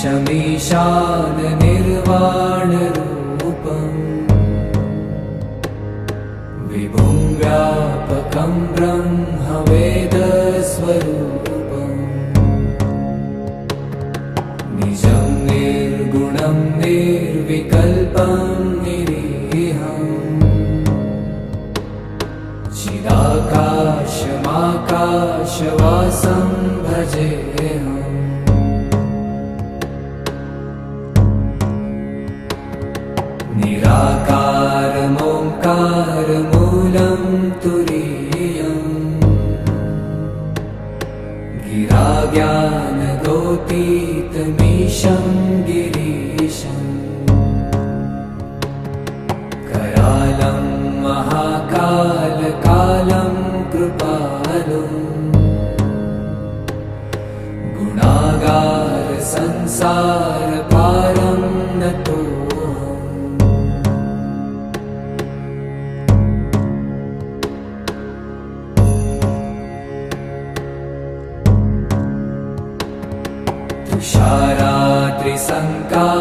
ईशमीशान निर्वाणरूपम् विभुं व्यापकं ब्रह्मवेदस्वरूपम् निजं निर्गुणं निर्विकल्पं निरीहम् चिदाकाशमाकाशवासं भजेऽहम् निराकारमोङ्कारमूलं तुरीयम् गिराज्ञानगोतीतमीशं गिरीशम् करालं महाकालकालं कृपालुम् गुणागार संसारपारं नतो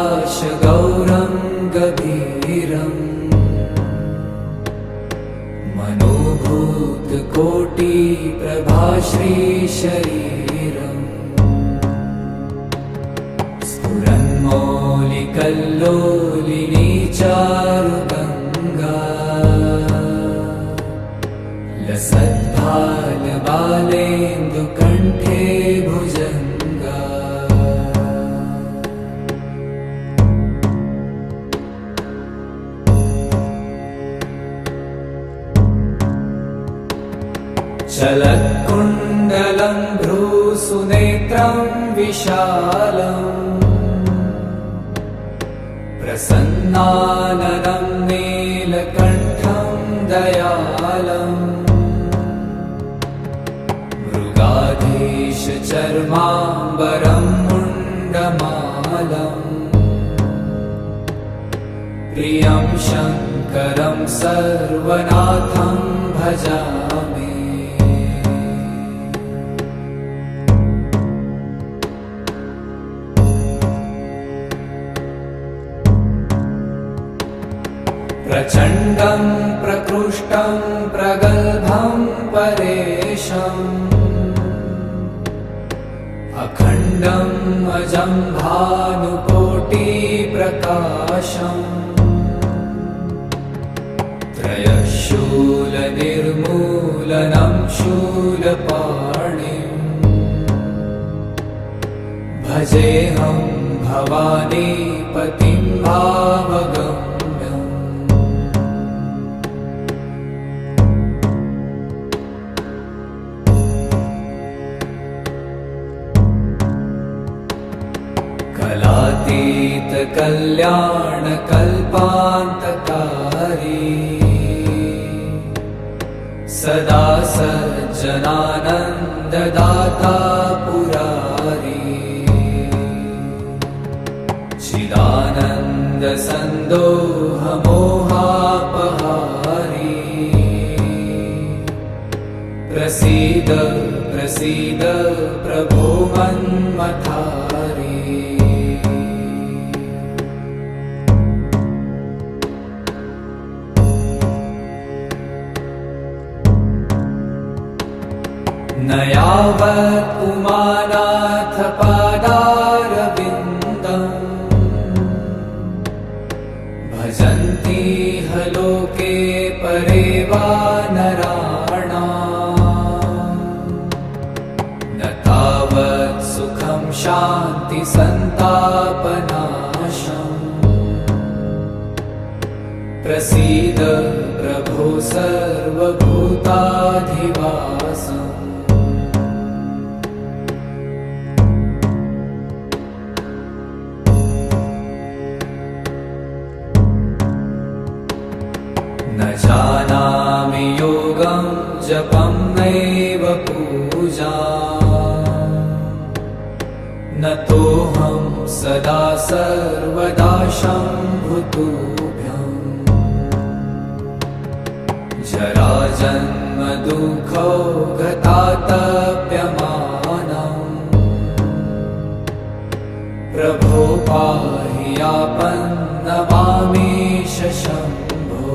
तुषारात्रिसङ्काशगौरं गभीरम् मनोभूतकोटिप्रभाश्रीशरीरम् स्फुरन्मौलिकल्लोलिनी चारुगङ्गा लसद्भालबालेन्दुकण्ठे भुजङ्गा चलत्कुण्डलं भ्रूसुनेत्रं विशालम् प्रसन्नाननं नीलकण्ठं दयालम् मृगाधीशचर्माम्बरं मुण्डमालम् प्रियं शङ्करं सर्वनाथं भजामि प्रचण्डं प्रकृष्टं प्रगल्भं परेशम् अखण्डम् अजं भानुकोटिप्रकाशम् त्रयशूलनिर्मूलनं शूलपाणिम् भजेऽहं भवानीपतिं भावगम् कलातीतकल्याणकल्पान्तकारी सदा सज्जनानन्ददाता पुरारी चिदानन्दसन्दोहमोहापहारी प्रसीद प्रसीद प्रभो मन्मथारी न यावत् उमानाथ पादारविन्दम् भजन्ति ह लोके परे वा नराणाम् न तावत् सुखं शान्तिसन्तापनाशम् प्रसीद प्रभो सर्वभूताधिवासम् न जानामि योगं जपं नैव पूजाम् न तोऽहं सदा सर्वदा शम्भुतुभ्यम् जराजन्म दुःखौ गतातप्यमानम् प्रभो पाहि आपन्नमामीश शम्भो।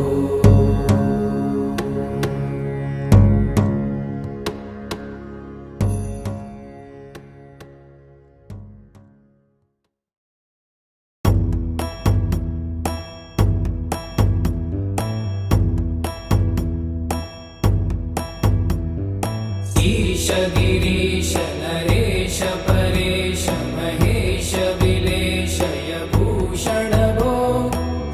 ईश गिरीश नरेश परेश महेश विलेशय भूषण भो।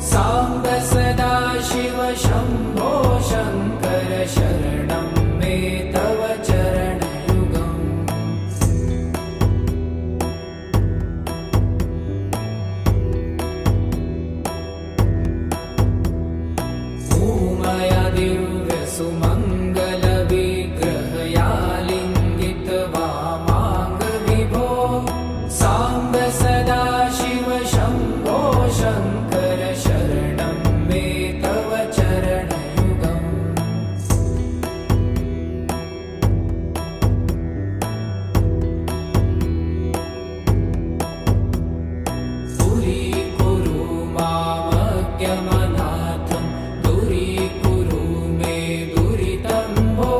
साम्ब सदा शिव शम्भो शङ्कर शरणं मे तव चरणयुगम्। उमया दिव्य सुमङ्गल विग्रहया लिङ्गित वामाङ्ग विभो। साम्ब सदा शिव शम्भो शङ्कर शरणं मे तव चरणयुगम्। दूरीकुरु मामज्ञमनाथं दूरीकुरु मे दुरितं भो।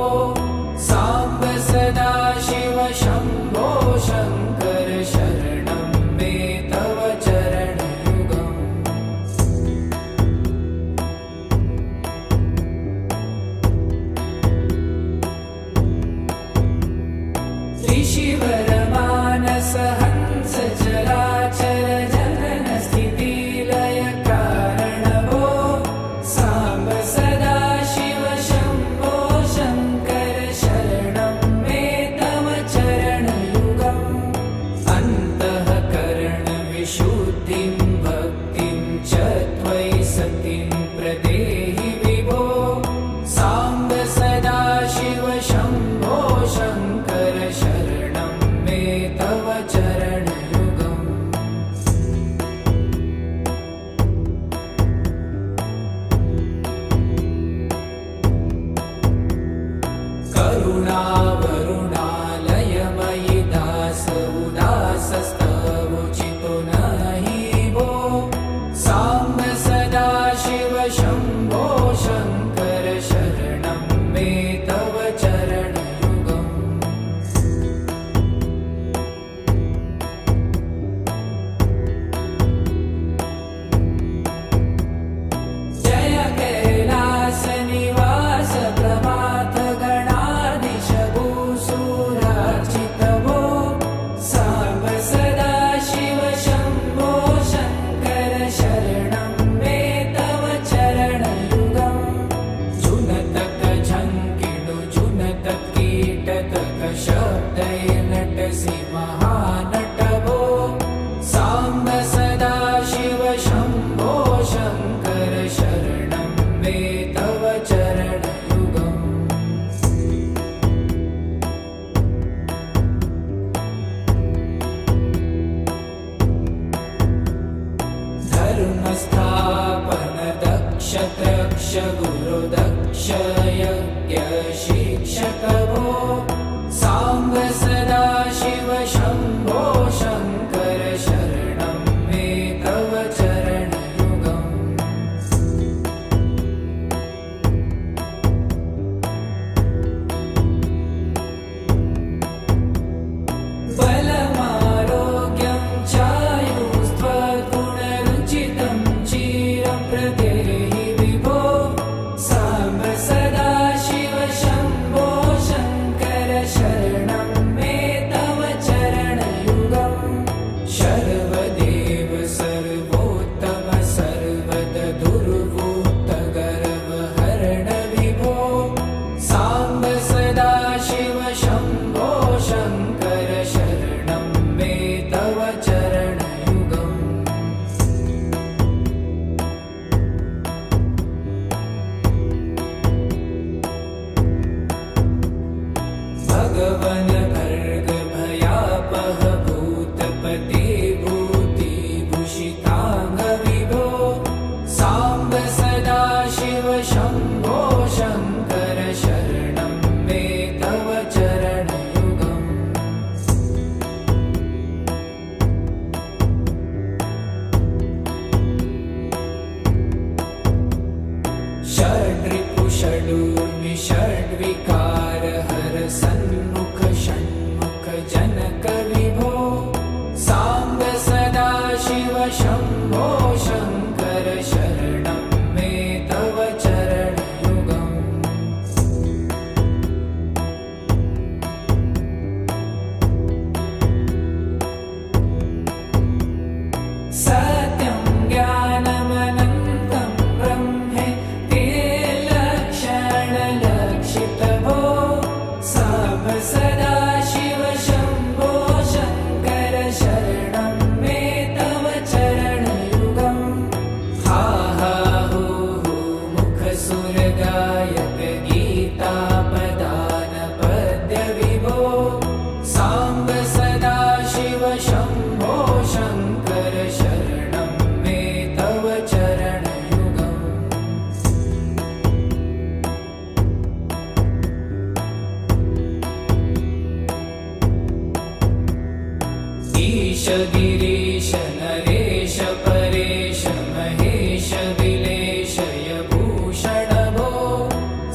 साम्ब सदा शिव शम्भो शङ्कर शरणं मे तव चरणयुगम्। ऋषिवरमानस हंस चराचर जनन स्थिति लय कारण भो। साम्ब सदा शिव शम्भो शङ्कर शरणं मे तव चरणयुगम्। अन्तःकरण विशुद्धिं भक्तिं च त्वयि सतिं प्रदेहि विभो। साम्ब सदा शिव शम्भो शङ्कर शरणं मे तव चरणयुगम्। करुणावरुणालयमयि दास उदासस्तवोचितो नहि भो। साम्ब सदा शिव शम्भो शङ्कर शरणं मे तव चरणयुगम्। जय कैलास निवास प्रभात गणाधीश भूसुरार्चित भो। साम्ब सदा शिव शम्भो शङ्कर शरणं मे तव चरणयुगम्। जुनतक झङ्किणु जुनतक कीटतक शब्दै नटसि महानट भो। साम्ब सदा शिव शम्भो शङ्कर शरणं मे तव चरणयुगम्। धर्मस्थापन दक्ष त्रक्ष गुरु दक्ष यज्ञ शिक्षक भो। साम्ब सदा शिव शम्भो शङ्कर शरणं मे तव चरणयुगम्। बलमारोग्यं चायुस्त्वगुणरुचितं चिरं प्रदेहि विभो। साम्ब सदा शिव शम्भो शङ्कर शरणं मे तव चरणयुगम्। शर्वदेव सर्वोत्तम सर्वद दुर्वृत्त गर्वहरण विभो। साम्ब सदा शिव शम्भो शङ्कर शरणं मे तव चरणयुगम्। भगवन भर्ग भयापह भूतपते भूतिभूषिताङ्ग विभो। साम्ब सदा शिव शम्भो शङ्कर शरणं मे तव चरणयुगम्। षडूर्मि षड्विकार हर सन्मुख षण्मुख जनक विभो साम्ब सदा शिव शम्भो शङ्कर शरणं मे तव चरणयुगम् सत्यं ज्ञानमनन्तं ब्रह्मे लक्षणलक्षितभो साम्ब सदा शिव शम्भो शङ्कर शरणं मे तव चरणयुगम् हा हा हू हू मुखसुरगायक गीतापदान पद्य विभो साम्ब सदा शिव शम्भो शङ्कर शरणं मे तव चरणयुगम् ईश गिरीश नरेश परेश महेश विलेशय भूषण भो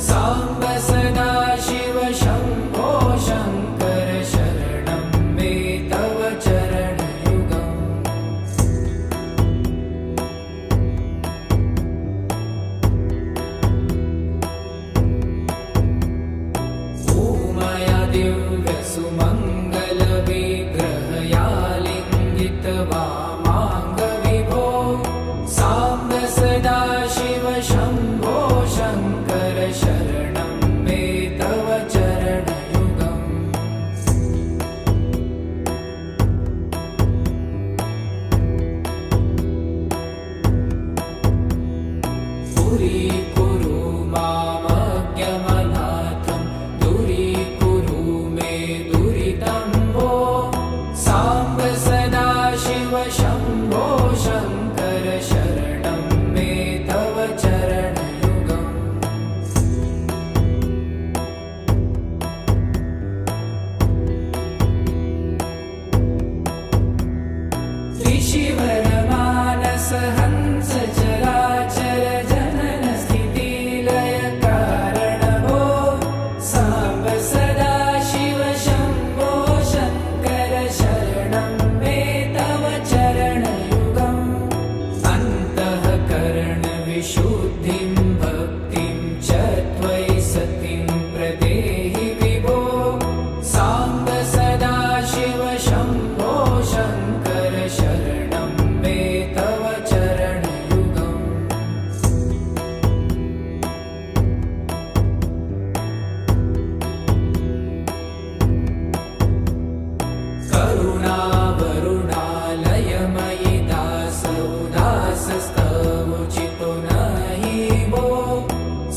साम्ब सदा शिव शम्भो शङ्कर शरणं मे तव चरणयुगम् ऊमया दिव्य सुमङ्गल विग्रहया लिङ्गित वामाङ्ग विभो साम्ब सदा शिव शम्भो शङ्कर शरणं मे तव चरणयुगम् पुरीकुरु मामज्ञमनाथं दूरीकुरु मे दुरितं भो साम्ब सदा शिव शम्भो शङ्कर शरणं मे तव चरणयुगम् त्रिशिवरमानस हंस चराचर जनन स्थितिलय कारण भो साम्ब सदा शिव शम्भो शङ्कर शरणं मे तव चरणयुगम् अन्तःकरणविशुद्धिं भक्तिं च त्वयि सतिं प्रदेहि विभो साम्ब सदा शिव शम्भो शङ्कर शरणं मे तव चरणयुगम् करुणावरुणालयमयि दासोदासस्तवोचितो नहि भो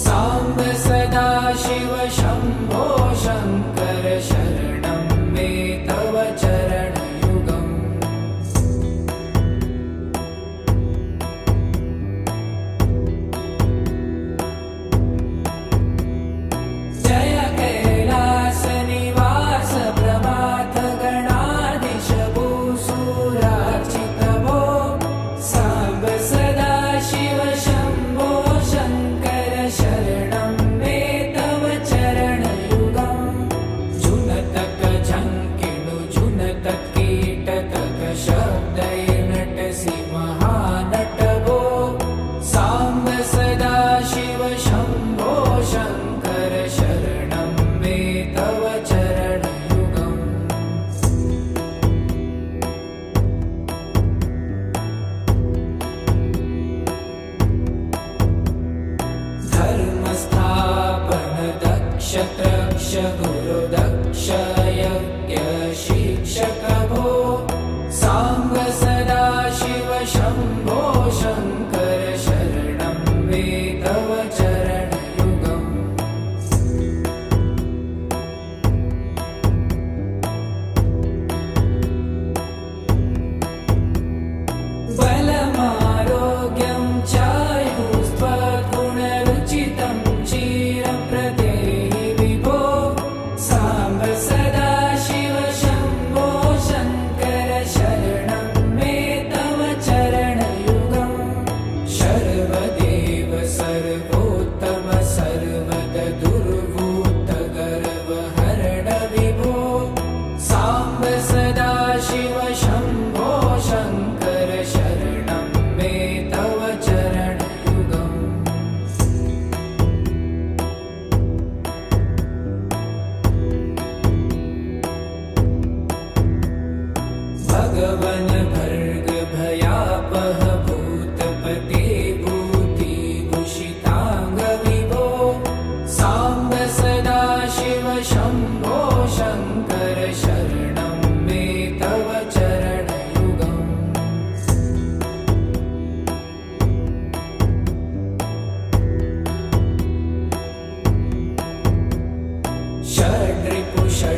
साम्ब सदा शिव शम्भो शङ्कर शरणं मे तव चरणयुगम् जय कैलासनिवास प्रमाथ गणाधीश भूसुरार्चित भो साम्ब सदा शिव शम्भो शङ्कर शरणं मे तव चरणयुगम् जुनतक झङ्किणु जुनतक कीटतक शब्दैर्नटसि महानट भो साम्ब सदा शिव शम्भो शङ्कर शरणं मे तव चरणयुगम् धर्मस्थापन दक्ष त्रक्ष गुरुदक्ष यज्ञ शिक्षक भो साम्ब सदा शिव शम्भो शङ्कर शरणं मे तव चरणयुगम् बलमारोग्यं चायुस्त्वगुणरुचितं चिरं प्रदेहि विभो साम्ब सदा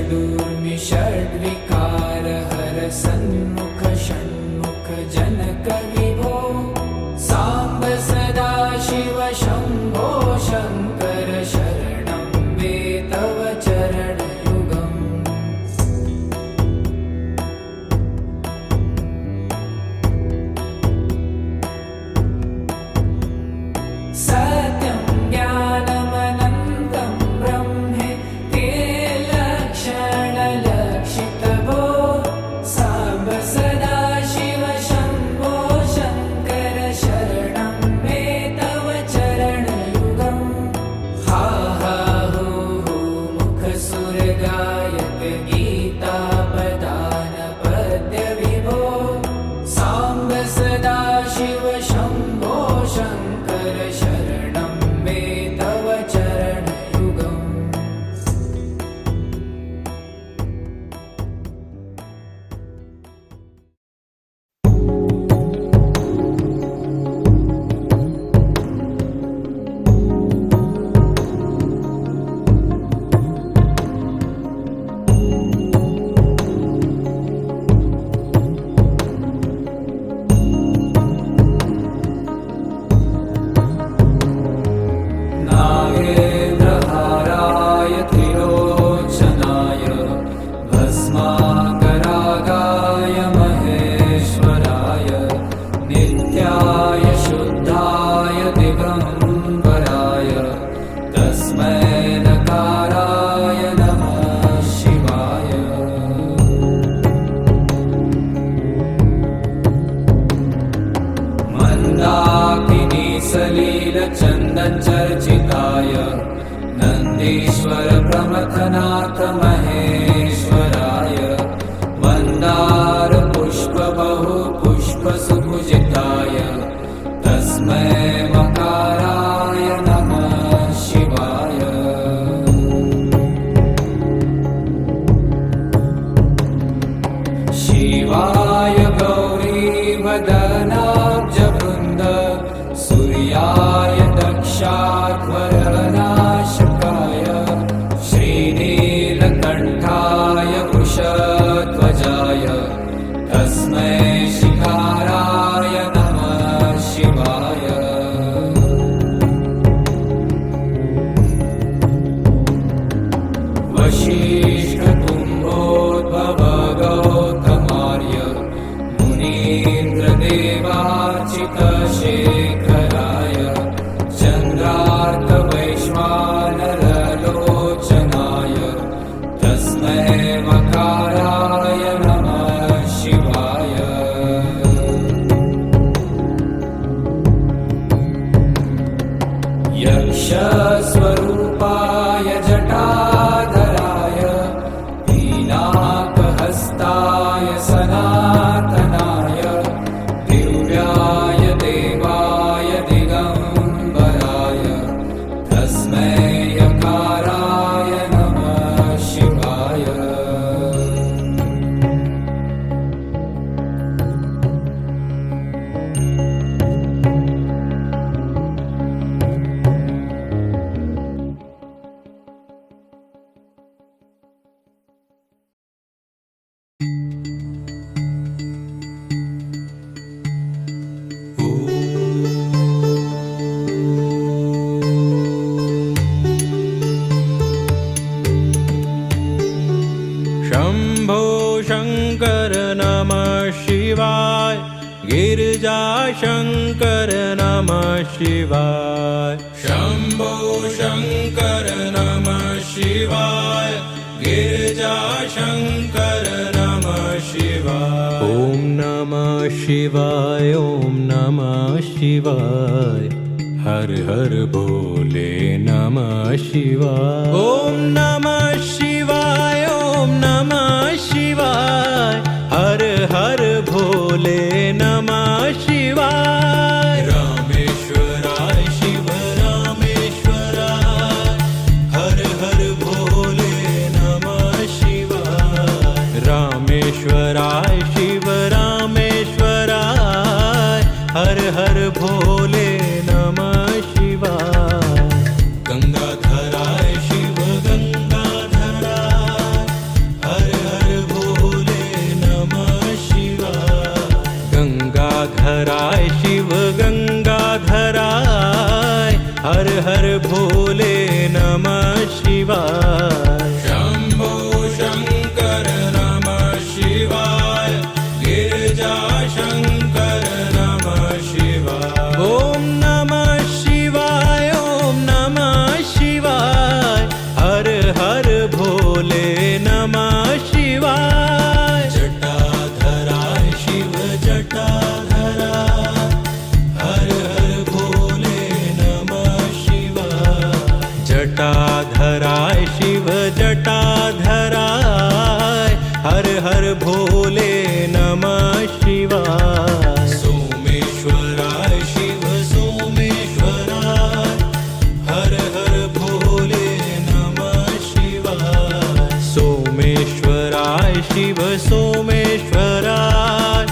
षडूर्मि षड्विकार हर सन्मुख षण्मुख जनक विभो साम्ब सदा शिव शम्भो शङ्कर शरणं मे तव चरणयुगम् सत्यं ज्ञानमनन्तं ब्रह्मे ते लक्षणलक्षितभो साम्ब सदा शिव शम्भो शङ्कर शरणं मे तव चरणयुगम् हा हा हू हू मुखसुरगायक गीतापदान पद्य विभो साम्ब सदा शिव शम्भो शङ्कर शरणं मे तव चरणयुगम् नागेन्द्रहाराय त्रिलोचनाय भस्माकरागाय महेश्वराय नित्याय शुद्धाय दिगम्बराय तस्मै नकाराय नमः शिवाय मन्दाकिनी सलीलचन्दनचर्चिताय नन्दीश्वर प्रमथनाथ महेश्वराय मन्दार पुष्प बहु पुष्प सुपूजिताय तस्मै मकाराय नमः शिवाय शिवाय गौरीवदनाब्जवृन्द सूर्याय दक्षाध्वरनाशकाय श्रीनीलकण्ठाय वृषध्वजाय तस्मै शिखाराय नमः शिवाय वसिष्ठकुम्भोद्भव गौतमार्य मुनीन्द्रदेवार्चितशेखराय चन्द्रार्कवैश्वानरलोचनाय तस्मै मकाराय नमः शिवाय यक्षस्वरूपाय जटाधराय पीनाकहस्ताय सनातनाय दिव्याय देवाय दिगम्बराय तस्मै यकाराय नमः शिवाय शम्भो शङ्कर नमः शिवाय गिरिजाशङ्कर नमः शिवाय शम्भो शङ्कर नमः शिवाय गिरिजाशङ्कर नमः शिवाय ॐ नमः शिवाय ॐ नमः शिवाय हर हर भोले नमः शिवाय ॐ नमः शिवाय ॐ नमः शिवाय हर हर भोले नमः शिवाय रामेश्वराय शिव रामेश्वराय हर हर भोले नमः शिवाय रामेश्वराय शिव रामेश्वराय हर हर भोले नमः शिवाय गंगाधराय शिव गंगाधराय भोले नमः शिवाय। शंभो शंकर नमः शिवाय, गिरिजा शंकर नमः शिवाय। ओम नमः शिवाय, ओम नमः शिवाय, हर हर भोले नमः शिवाय। जटाधरा शिव जटाधरा, हर हर भोले नमः शिवाय। जटाधराय शिव जटाधराय, हर हर भोले नमः शिवाय। सोमेश्वराय शिव सोमेश्वराय, हर हर भोले नमः शिवाय। सोमेश्वराय शिव सोमेश्वराय,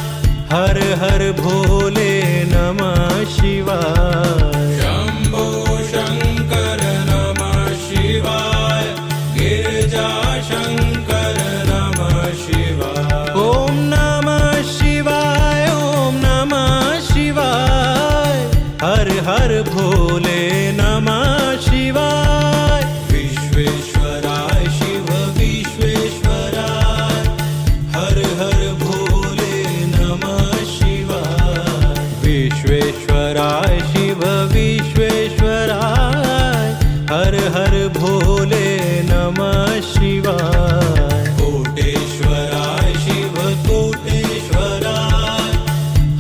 हर हर भोले नमः शिवाय। शंभो शंकर नमः शिवाय, गिरिजा शंकर नमः शिवाय। ओम नमः शिवाय, ओम नमः शिवाय, हर हर भोले नमः शिवाय। विश्वेश्वराय शिव विश्वेश्वराय, हर हर भोले नमः शिवाय। विश्वेश्वराय शिव विश्वेश्वराय, हर हर भोले नमः शिवाय। कोटेश्वराय शिव कोटेश्वराय,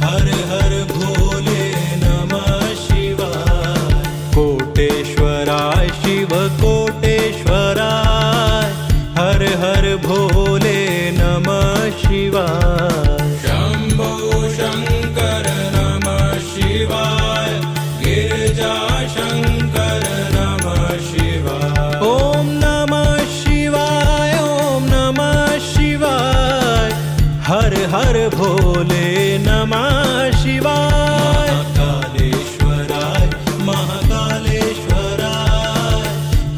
हर हर भोले नमः शिवाय। कोटेश्वराय शिव कोटेश्वराय, हर हर भोले नमः शिवाय। शंभो शंकर नमः शिवाय, गिरिजा शंकर नमः शिवाय। ओम नमः शिवाय, ओम नमः शिवाय, हर हर भोले नमः शिवाय। महाकालेश्वराय महाकालेश्वराय,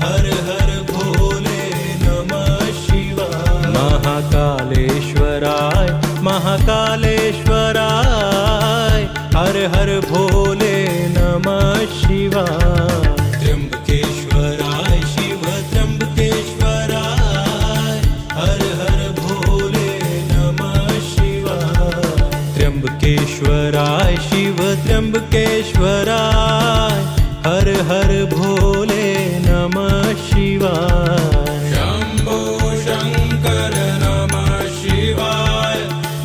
हर हर भोले नमः शिवाय। महाकालेश्वराय महाकालेश्वराय, हर हर भोले नमः शिवाय। त्र्यंबकेश्वराय शिव त्र्यंबकेश्वराय, हर हर भोले नमः शिवाय। त्र्यंबकेश्वराय शिव त्र्यंबकेश्वराय, हर हर भोले नमः शिवाय। शंभो शंकर नमः शिवाय,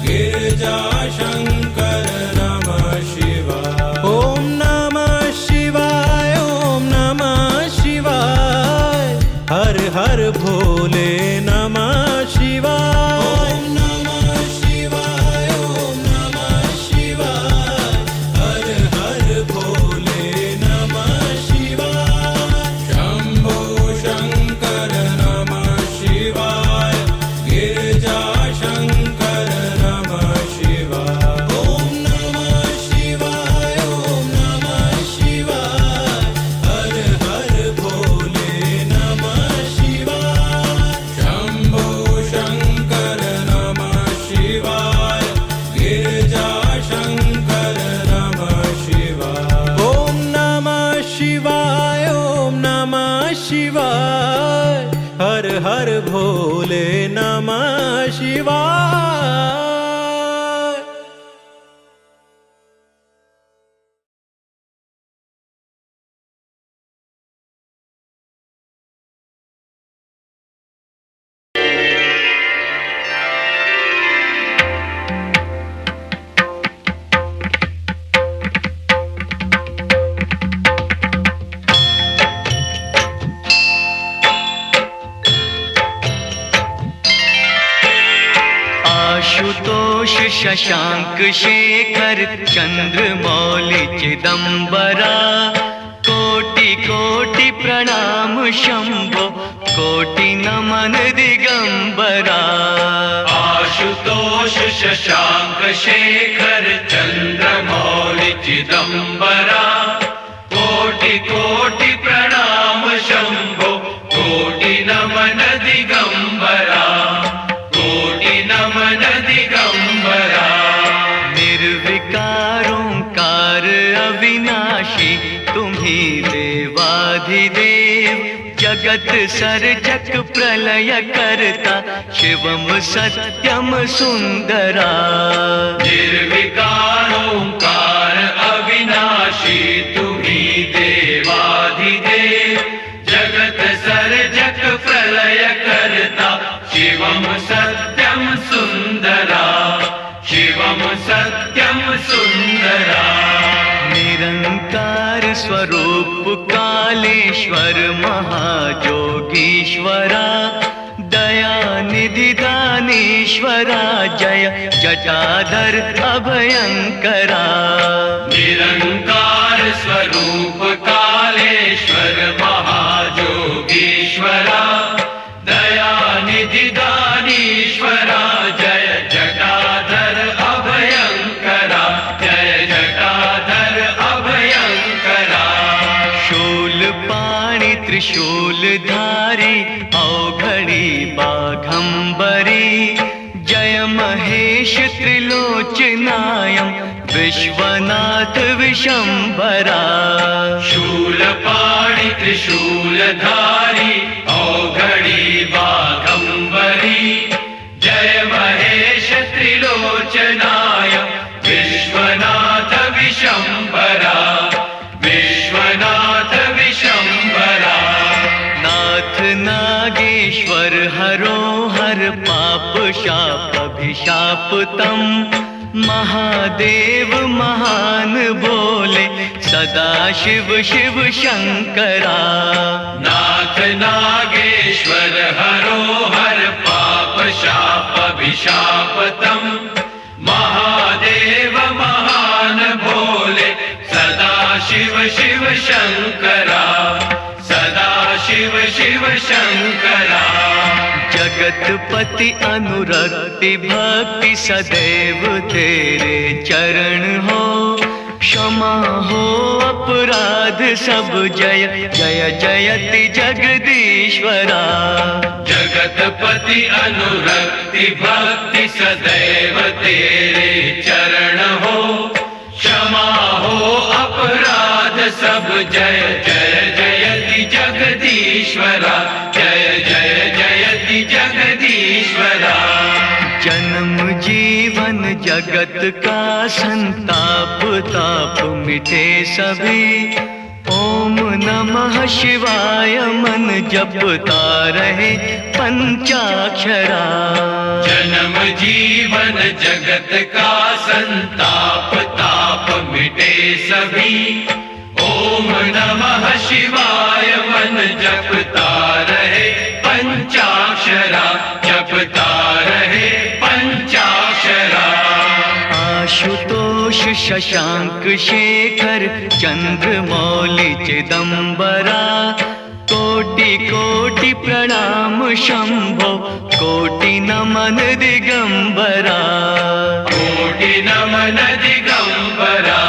गिरिजा शंकर नमः शिवाय। ओम नमः शिवाय, ओम नमः शिवाय, हर हर भोले नमः शिवाय। ओम नमः शिवाय, ओम नमः शिवाय, हर हर भोले नमः शिवाय। शंभो शंकर नमः शिवाय, गिरिजा शंकर नमः शिवाय। ओम नमः शिवाय, ओम नमः शिवाय, हर हर भोले नमः शिवाय। शंभो शंकर नमः शिवाय, गिरिजा शंकर नमः शिवाय। ओम नमः शिवाय, ओम नमः शिवाय, हर हर भोले नमः शिवाय। आशुतोष शशांक शेखर चंद्रमौलि चिदंबरा, कोटि कोटि प्रणाम शंभो, कोटि नमन दिगंबरा। आशुतोष शशांक शेखर चंद्रमौलि चिदंबरा, कोटि कोटि प्रणाम शंभो, कोटि नमन दिगंबरा, कोटि नमन दिगंबरा। निर्विकारोंकार अविनाशी, तुम्ही देवाधिदेव महादेव जगत सर्जक प्रलय करता शिवम सत्यम सुंदरा निर्विकारोंकार अविनाशी तुम्ही देवाधिदेव जगत सर्जक प्रलय करता शिवम सत्यम सुंदरा शिवम सत्यम सुंदरा निरंकार स्वरूप कालेश्वर महाजोगीश्वरा दयानिधि दानेश्वरा जय जटाधर अभयंकरा निरंकार स्वरूप कालेश्वर महाजोगीश्वरा दयानिधि दानीश्वरा जय जटाधर अभयंकरा जय जटाधर अभयंकरा शूलपाणि त्रिशूलधारी औघड़ी बाघंबरी जय महेश त्रिलोचनायं विश्वनाथ विशंबरा शूलपाणि त्रिशूलधारी औघड़ी बाघंबरी जय महेश त्रिलोचनाय विश्वनाथ विशंबरा विश्वनाथ विशंबरा नाथ नागेश्वर हरो हर पाप शाप अभिशाप तम महादेव महान भोले सदा शिव शिव शंकरा नाथ नागेश्वर हरो हर पाप शाप अभिशापतम महादेव महान भोले सदा शिव शिव शंकरा सदा शिव शिव शंकरा जगतपति अनुरक्ति भक्ति सदैव तेरे चरण हो क्षमा हो अपराध सब जय जय जयति जगदीश्वरा जगतपति अनुरक्ति भक्ति सदैव तेरे चरण हो क्षमा हो अपराध सब जय जय जयति जगदीश्वरा जय जय जयति जगदीश्वरा जन्म जीवन जगत का संताप ताप मिटे सभी ओम नमः शिवाय मन जपता रहे पंचाक्षरा जन्म जीवन जगत का संताप ताप मिटे सभी ओम नमः शिवाय मन जपता रहे पंचाक्षरा जपता रहे पंचाक्षरा आशुतोष शशांक शेखर चंद्रमौलि चिदंबरा कोटि कोटि प्रणाम शंभो कोटि नमन दिगंबरा कोटि नमन दिगंबरा